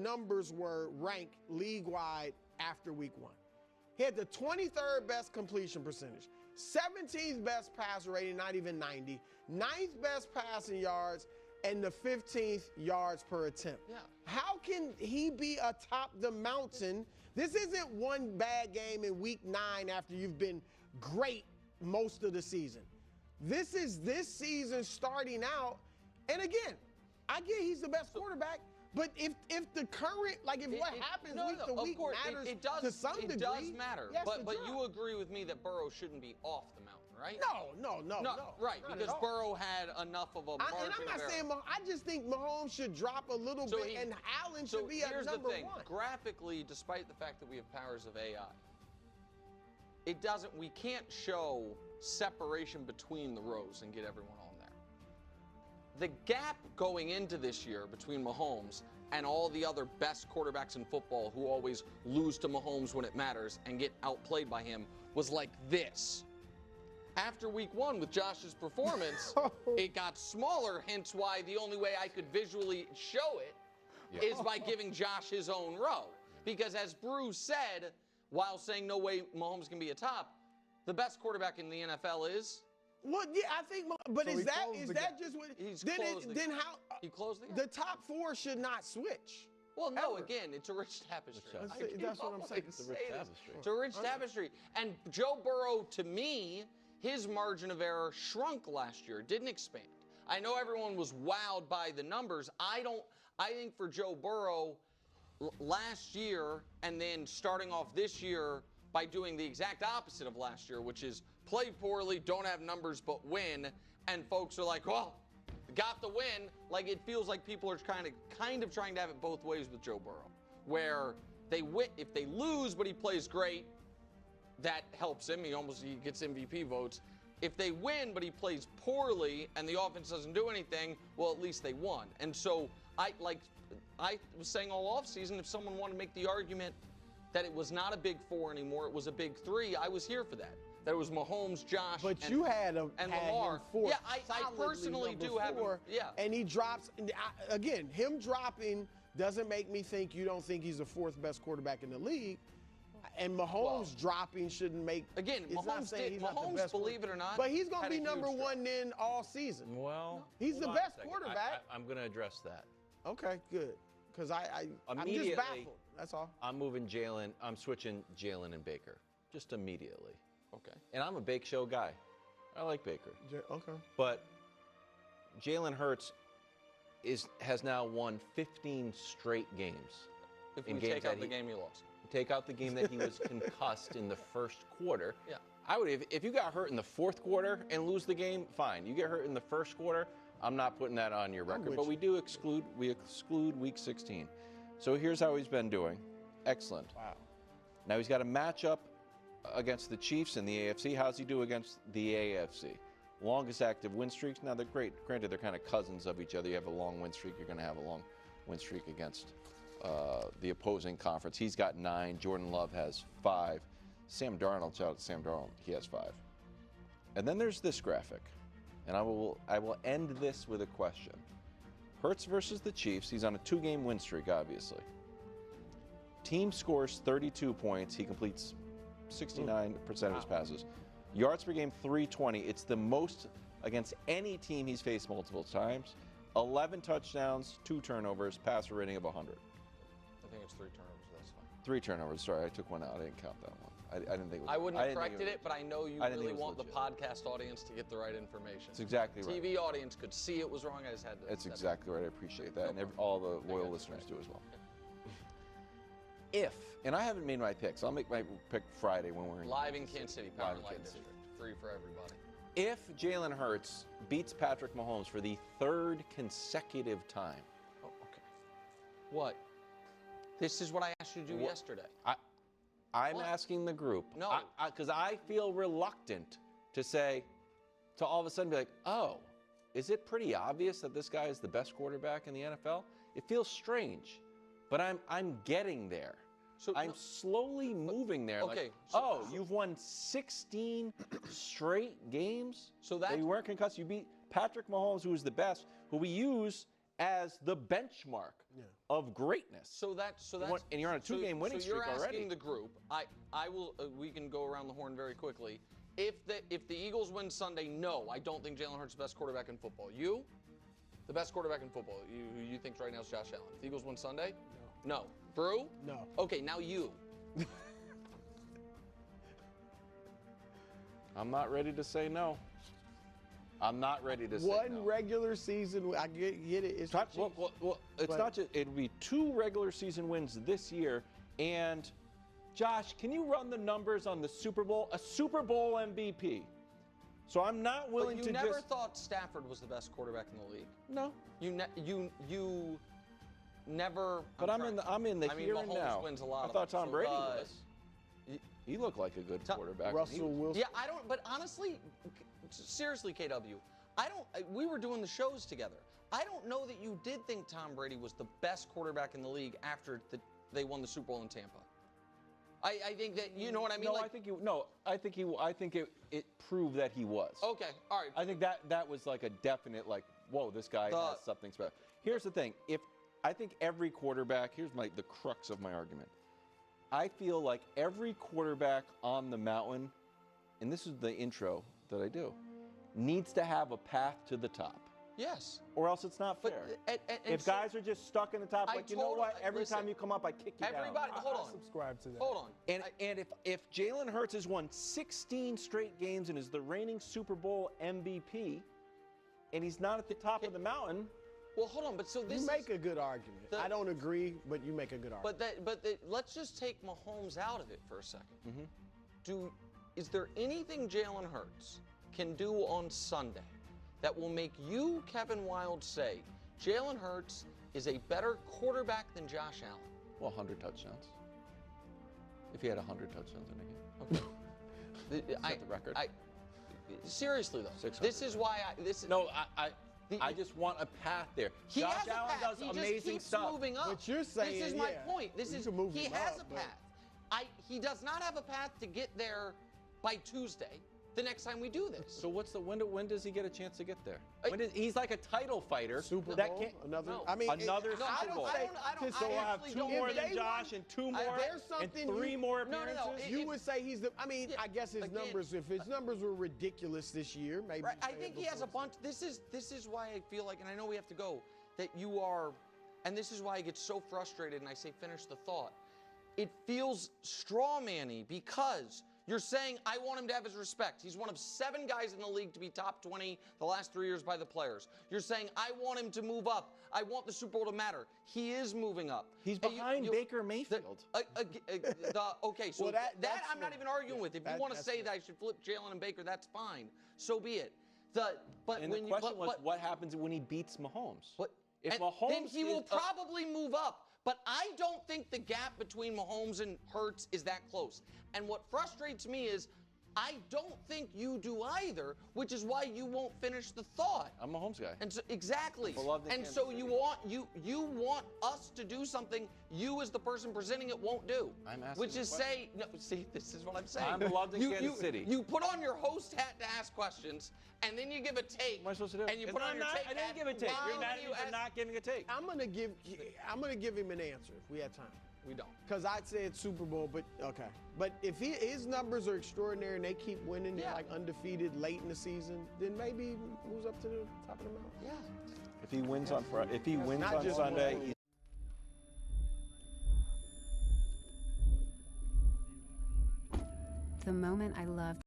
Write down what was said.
numbers were ranked league-wide after week 1. He had the 23rd best completion percentage, 17th best passer rating, not even 90, 9th best passing yards, and the 15th yards per attempt. Yeah. How can he be atop the mountain? This isn't one bad game in week 9 after you've been great most of the season. This is this season starting out, and again, I get he's the best quarterback, but if the current, like if what happens week to week matters to some degree. It does matter, yes, but you agree with me that Burrow shouldn't be off the mountain, right? No. Right, because Burrow had enough of a margin and I'm not saying I just think Mahomes should drop a little bit, and Allen should be at number 1. Here's the thing. Graphically, despite the fact that we have powers of AI, we can't show separation between the rows and get everyone on there. The gap going into this year between Mahomes and all the other best quarterbacks in football who always lose to Mahomes when it matters and get outplayed by him was like this. After week 1 with Josh's performance, it got smaller, hence why the only way I could visually show it is by giving Josh his own row. Because as Bruce said, while saying no way Mahomes can be a top, the best quarterback in the NFL is? Well, yeah, I think, but so is that just what? Then how? He closed the gap. The top 4 should not switch. Well, no, again, it's a rich tapestry. That's what I'm saying. It's a rich tapestry. It's a rich tapestry. And Joe Burrow, to me, his margin of error shrunk last year. It didn't expand. I know everyone was wowed by the numbers. I think for Joe Burrow, last year and then starting off this year by doing the exact opposite of last year, which is play poorly, don't have numbers, but win. And folks are like, well, got the win. Like, it feels like people are kind of trying to have it both ways with Joe Burrow, where they win if they lose, but he plays great, that helps him. He gets MVP votes. If they win, but he plays poorly and the offense doesn't do anything, well, at least they won. And so I was saying all offseason, if someone wanted to make the argument that it was not a big 4 anymore, it was a big 3, I was here for that. That it was Mahomes, Josh, and Lamar. Yeah, I personally do have him. Yeah. And he drops, again, him dropping doesn't make me think you don't think he's the 4th best quarterback in the league. And Mahomes dropping shouldn't make. Again, Mahomes, believe it or not, but he's going to be number 1 then all season. Well, he's the best quarterback. I'm going to address that. Okay, good. Because I'm just baffled. That's all. I'm switching Jalen and Baker just immediately. Okay. And I'm a Bake Show guy. I like Baker. Okay. But Jalen Hurts has now won 15 straight games. If we take out the game he lost. Take out the game that he was concussed in the first quarter. Yeah. I would if you got hurt in the 4th quarter and lose the game, fine. You get hurt in the 1st quarter, I'm not putting that on your record. But we exclude week 16. So here's how he's been doing. Excellent. Wow. Now he's got a matchup against the Chiefs in the AFC. How's he do against the AFC? Longest active win streaks. Now they're great. Granted, they're kind of cousins of each other. You have a long win streak, you're going to have a long win streak against the opposing conference. He's got 9. Jordan Love has 5. Sam Darnold, shout out to Sam Darnold, he has 5. And then there's this graphic, and I will end this with a question. Hurts versus the Chiefs. He's on a 2-game win streak, obviously. Team scores 32 points. He completes 69% of his passes. Yards per game, 320. It's the most against any team he's faced multiple times. 11 touchdowns, 2 turnovers, passer rating of 100. I think it's 3 turnovers. That's fine. 3 turnovers. Sorry, I took one out. I didn't count that one. I didn't think it was. I wouldn't have corrected it, but I know you really want the legit. podcast audience to get the right information. That's exactly right. TV audience could see it was wrong. I just had to. That's exactly right. I appreciate that. And all the loyal listeners do as well. And I haven't made my picks. I'll make my pick Friday when we're live in Kansas City, Power Light District. Free for everybody. If Jalen Hurts beats Patrick Mahomes for the 3rd consecutive time. Oh, okay. What? This is what I asked you to do yesterday. I'm asking the group. No. Because I feel reluctant to all of a sudden be like, oh, is it pretty obvious that this guy is the best quarterback in the NFL? It feels strange, but I'm getting there. So I'm slowly moving there. Okay. You've won 16 straight games? So that you weren't concussed. You beat Patrick Mahomes, who is the best, who we use as the benchmark. Yeah. of greatness. So that's and you're on a 2-game winning streak already. So you're asking the group. I will. We can go around the horn very quickly. If the Eagles win Sunday, no, I don't think Jalen Hurts is the best quarterback in football. You, the best quarterback in football. You think right now is Josh Allen. If the Eagles win Sunday, no. Brew? No. Okay, now you. I'm not ready to say no. I'm not ready to say no. One regular season, I get it. It's it's not just. It'll be 2 regular season wins this year. And Josh, can you run the numbers on the Super Bowl? A Super Bowl MVP. So I'm not willing but to you never just. thought Stafford was the best quarterback in the league. No. You never. But I'm in the here Mahomes and now. Wins a lot I thought Tom Brady was. was. He looked like a good quarterback. Russell Wilson. Yeah, I don't. But honestly, seriously, KW, we were doing the shows together. I don't know that you did think Tom Brady was the best quarterback in the league after they won the Super Bowl in Tampa. I think that you know what I mean. No, like, I think it proved that he was. Okay, all right. I think that was like a definite whoa, this guy has something special. Here's the thing. I think every quarterback, here's the crux of my argument. I feel like every quarterback on the mountain, and this is the intro that I do, needs to have a path to the top. Yes. Or else it's not fair. If guys are just stuck in the top, you know what? Every time you come up, I kick you down. Hold on. I subscribe to that. Hold on. And if Jalen Hurts has won 16 straight games and is the reigning Super Bowl MVP, and he's not at the top of the mountain. Well, hold on, but so this you make a good argument. I don't agree, but you make a good argument. But let's just take Mahomes out of it for a second. Mm-hmm. Is there anything Jalen Hurts can do on Sunday that will make you, Kevin Wilde, say Jalen Hurts is a better quarterback than Josh Allen? Well, 100 touchdowns. If he had 100 touchdowns in a game. Okay. Set the record. Seriously though, this is why I just want a path there. He Josh has a Allen path. does He amazing just keeps stuff. moving up. But you're saying, this is my point. He has a but path. He does not have a path to get there by Tuesday, the next time we do this. So when does he get a chance to get there? He's like a title fighter. Super that Bowl? Can't, Another Super Bowl. So we'll have 2 more than Josh and 2 more and 3 more appearances. You would say he's the. I mean, I guess his numbers. If his numbers were ridiculous this year, maybe. Right, I think he has a bunch. This is why I feel like, and I know we have to go, that you are, and this is why I get so frustrated, and I say finish the thought. It feels straw-man-y because you're saying I want him to have his respect. He's one of 7 guys in the league to be top 20 the last 3 years by the players. You're saying I want him to move up. I want the Super Bowl to matter. He is moving up. He's behind Baker Mayfield. Okay, so that I'm not even arguing with. If you want to say that I should flip Jalen and Baker, that's fine. So be it. The question was, what happens when he beats Mahomes? Then he will probably move up. But I don't think the gap between Mahomes and Hurts is that close. And what frustrates me is I don't think you do either, which is why you won't finish the thought. I'm a Mahomes guy. And so exactly. And so you want us to do something you as the person presenting it won't do. I'm asking. Which is say, no, see, this is what I'm saying. I'm loved in Kansas City. You put on your host hat to ask questions, and then you give a take. What am I supposed to do? And you put on your take hat. I didn't give a take. You're mad at me for not giving a take. I'm gonna give him an answer if we have time. We don't. Because I'd say it's Super Bowl, but okay. But if his numbers are extraordinary and they keep winning, they're like undefeated late in the season, then maybe he moves up to the top of the mountain. Yeah. If he wins on Friday, if he wins on Sunday, the moment I loved